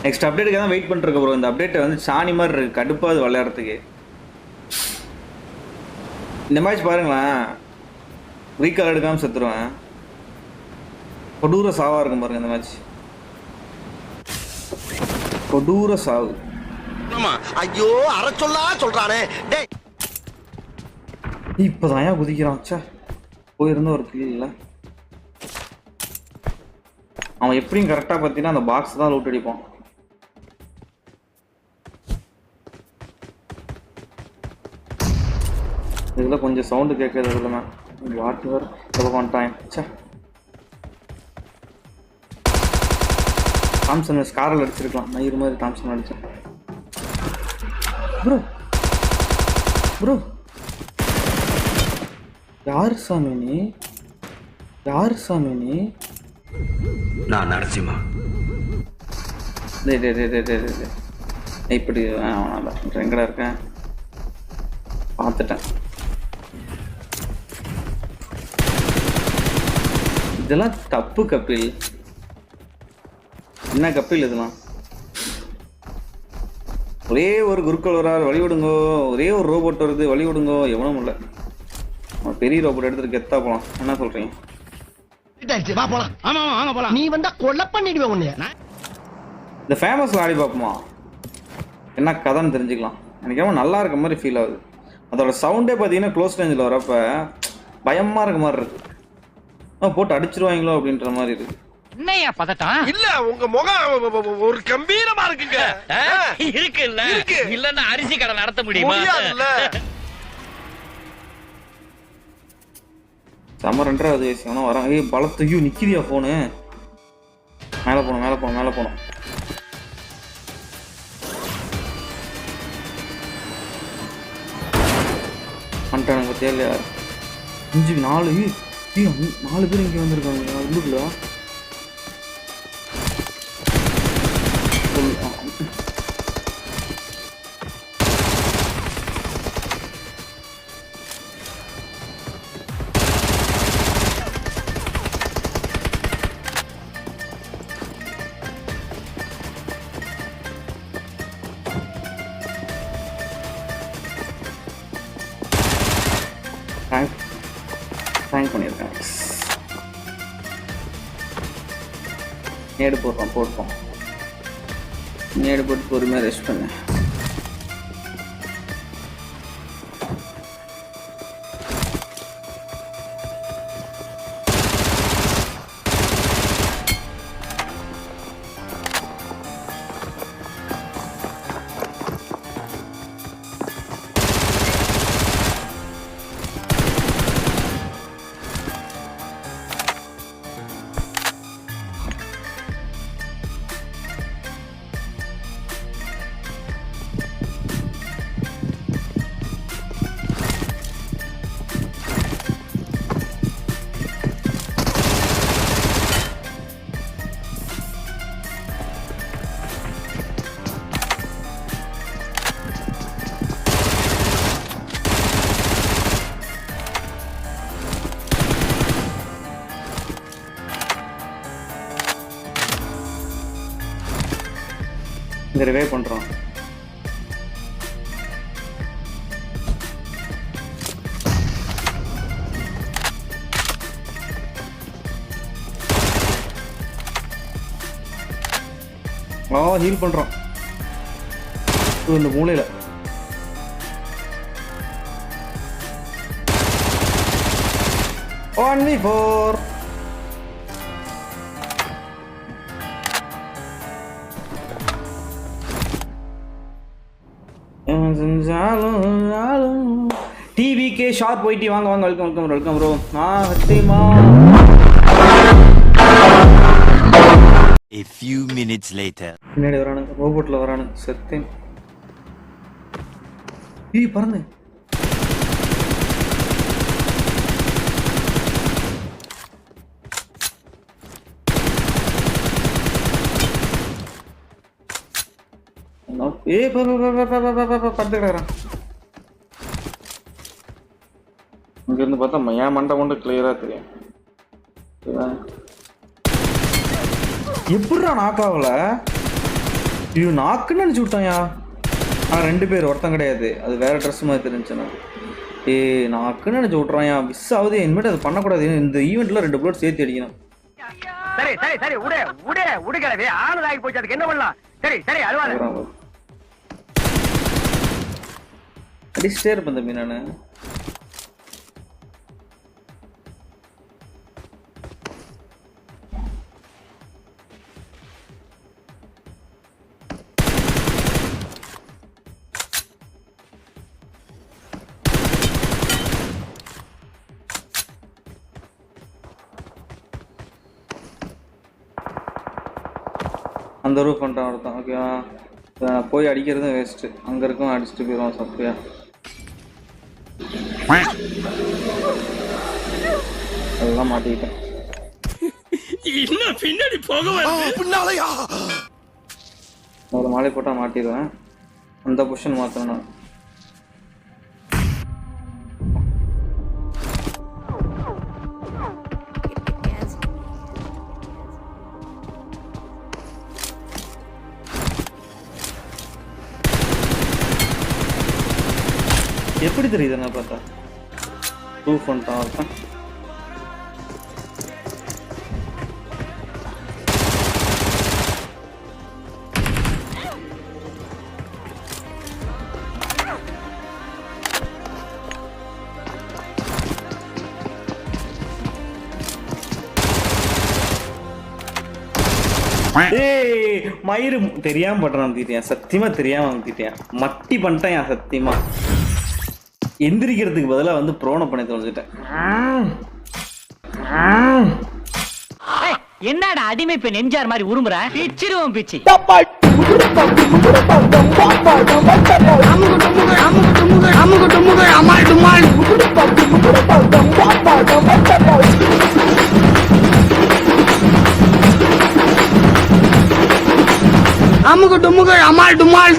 Next அப்டேட்டுக்கு தான் wait பண்ணிருக்க bro. இந்த அப்டேட் வந்து சாணி மாதிரி இருக்கு, கடுப்பாது விளையாடுறதுக்கு. இந்த மேட்ச் பாருங்களேன், ரீகால் எடுக்காமல் செத்துருவேன். கொடூர சாவாக இருக்கும் பாருங்க இந்த மேட்ச். கொடூர சாவு. ஐயோ அரை சொல்லா சொல்றானே. இப்போதான் ஏன் குதிக்கிறான்? சே, போயிருந்த ஒரு கில் இல்லை. அவன் எப்படியும் கரெக்டாக பார்த்தீங்கன்னா அந்த பாக்ஸ் தான் லூட் அடிப்பான். இதில் கொஞ்சம் சவுண்டு கேட்குறது இல்லைண்ணா. வாட்டர் எவ்வளோ பண்ணிட்டான். சே, தாம்சன் ஸ்காரில் அடிச்சிருக்கலாம். மயிறு மாதிரி தாம்சன் அடித்தேன். ப்ரோ ப்ரோ யார் சாமி நீ? யார் சாமி நீ? நான் நரசிம்மா. இப்படி எங்கடா இருக்கேன்? பார்த்துட்டேன். இதெல்லாம் தப்பு கப்பில். என்ன கப்பில் இதெல்லாம்? ஒரே ஒரு குருக்கள் வராரு, வழி விடுங்கோ. ஒரே ஒரு ரோபோட் வருது, வழி விடுங்கோ. எவனும் இல்லை. பெரிய ரோபோட் எடுத்துட்டு கெத்தா போலாம். என்ன சொல்றீங்க? நீ வந்தா கொலை பண்ணிடுவேன் உன்னைய. இந்த ஃபேமஸ்ல ஆடி பார்ப்போமா, என்ன கதைன்னு தெரிஞ்சுக்கலாம். எனக்கு ஏன் நல்லா இருக்க மாதிரி ஃபீல் ஆகுது. அதோட சவுண்டே பார்த்தீங்கன்னா க்ளோஸ் ரேஞ்சில் வரப்ப பயமா இருக்க மாதிரி இருக்கு. போட்டு அடிச்சிருவாங்களோ அப்படின்ற மாதிரி இருக்கு. என்னையா பதட்டம்? இல்ல உங்க முகம் ஒரு கம்பீரமா இருக்குங்க. இருக்கு இல்ல இல்லன்னா அரிசி கடை நடத்த முடியுமா? சம 2வது வயசு அவனா வரான். ஏய் பலத்தையும் நிக்கிறியா போனு? மேலே போனோம் மேலே போனோம் மேலே போனோம். வந்துட்டானுங்க பத்தியா? 5 4 பேர் இங்கே வந்திருக்காங்க உள்ளுக்குள்ள. தேங்க் பண்ணியிருக்கேன். நேடு போட்டோம். நேடு போட்டு பொறுமையாக ரெஸ்ட் பண்ணேன். இங்க ரிவைவ் பண்றோம். ஹீல் பண்றோம் இந்த மூலையில. only 4. டிவிகே ஷார்ப் போயிட்டு வாங்க வெல்கம் ப்ரோ. ஹத்திமா. A few minutes later. பின்னாடி வரானுங்க, ரோபோட்ல வரானுங்க. செத்தேன். பறந்து படுத்து கிடக்குறான். இங்க இருந்து பார்த்தா என் மண்டை கொண்டு கிளியரா தெரியும். எப்படிடா நாக்காவல ஐயோ நாக்குன்னு நினச்சி விட்டான்யா. ஆனால் 2 பேர், ஒருத்தன் கிடையாது. அது வேற ட்ரெஸ் மாதிரி தெரிஞ்சுண்ணா. நாக்குன்னு நினச்சி விட்றான்யா. மிஸ் ஆகுது. இனிமேட்டு அது பண்ணக்கூடாது. இந்த ஈவெண்ட்டில் 2 புல்லட் சேர்த்து அடிக்கணும். சரி சரி சரி உடே உடே உடுகளவே ஆனதாகி போச்சு. அதுக்கு என்ன பண்ணலாம்? சரி சரி அழுவாத. அடிச்சுட்டே இருப்பேன் தம்பி நான். அந்த ரூஃப் பண்ணிட்டான் ஒருத்தான். ஓகேவா, போய் அடிக்கிறதும் வேஸ்ட்டு. அங்கே இருக்கும் அடிச்சுட்டு போயிடுவான் சப்பையா. அதெல்லாம் மாட்டிக்கிட்டேன். இன்னும் பின்னாடி போக பின்னாலயா ஒரு மாலை போட்டால் மாட்டிடுவேன். அந்த பொசிஷன் மாற்றணும் நான். எப்படி தெரியுது என்ன பார்த்தா? ப்ரூஃப் பண்ணிட்டான் ஒருத்தன். மயிறு தெரியாம பண்றான் அமுத்திட்டேன். சத்தியமா தெரியாம அமுத்திட்டேன். மட்டி பண்ணிட்டேன் சத்தியமா. எந்திரிக்கிறதுக்கு பதிலாக வந்து ப்ரோனை பண்ணி தொலைஞ்சிட்டேன். என்னடா அடிமை பெண் எம்ஜிஆர் மாதிரி உருமுற? பிச்சிருவோம் பிச்சி. அமுகு டுமுகு அமால் டுமால்.